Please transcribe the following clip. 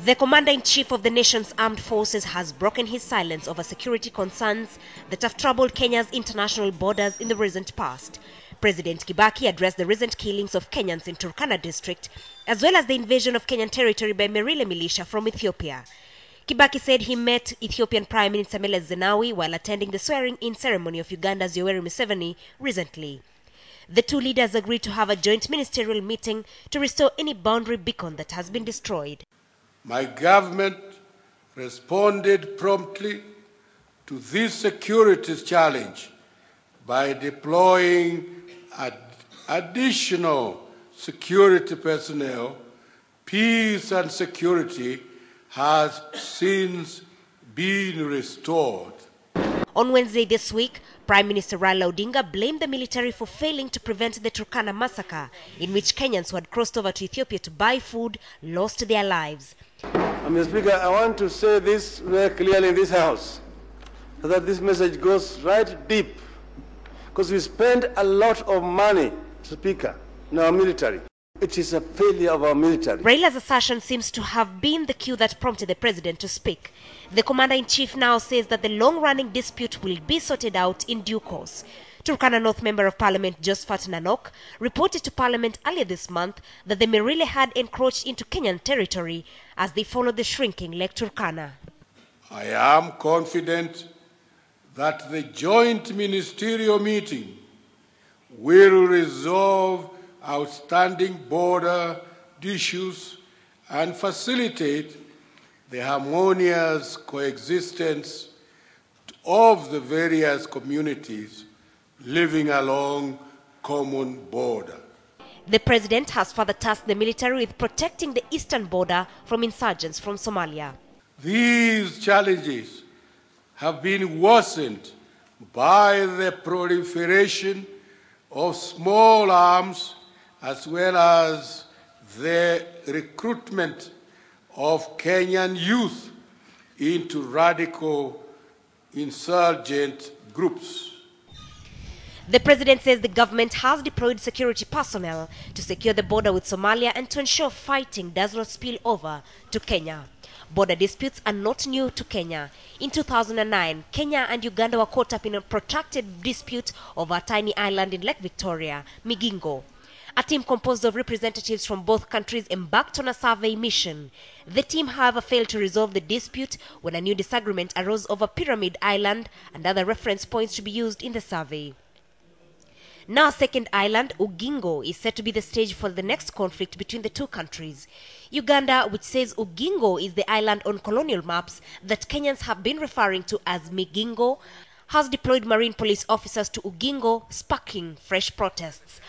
The Commander-in-Chief of the nation's armed forces has broken his silence over security concerns that have troubled Kenya's international borders in the recent past. President Kibaki addressed the recent killings of Kenyans in Turkana district, as well as the invasion of Kenyan territory by Merile militia from Ethiopia. Kibaki said he met Ethiopian Prime Minister Meles Zenawi while attending the swearing-in ceremony of Uganda's Yoweri Museveni recently. The two leaders agreed to have a joint ministerial meeting to restore any boundary beacon that has been destroyed. My government responded promptly to this security challenge by deploying additional security personnel. Peace and security has since been restored. On Wednesday this week, Prime Minister Raila Odinga blamed the military for failing to prevent the Turkana massacre, in which Kenyans who had crossed over to Ethiopia to buy food lost their lives. Mr. Speaker, I want to say this very clearly in this House, that this message goes right deep, because we spend a lot of money, Speaker, in our military. It is a failure of our military. Raila's assertion seems to have been the cue that prompted the president to speak. The commander-in-chief now says that the long-running dispute will be sorted out in due course. Turkana North Member of Parliament Josephat Nanok reported to Parliament earlier this month that the Merile had encroached into Kenyan territory as they followed the shrinking Lake Turkana. I am confident that the joint ministerial meeting will resolve outstanding border issues and facilitate the harmonious coexistence of the various communities living along common border. The president has further tasked the military with protecting the eastern border from insurgents from Somalia. These challenges have been worsened by the proliferation of small arms as well as the recruitment of Kenyan youth into radical insurgent groups. The president says the government has deployed security personnel to secure the border with Somalia and to ensure fighting does not spill over to Kenya. Border disputes are not new to Kenya. In 2009, Kenya and Uganda were caught up in a protracted dispute over a tiny island in Lake Victoria, Migingo. A team composed of representatives from both countries embarked on a survey mission. The team, however, failed to resolve the dispute when a new disagreement arose over Pyramid Island and other reference points to be used in the survey. Now, a second island, Ugingo, is set to be the stage for the next conflict between the two countries. Uganda, which says Ugingo is the island on colonial maps that Kenyans have been referring to as Migingo, has deployed marine police officers to Ugingo, sparking fresh protests.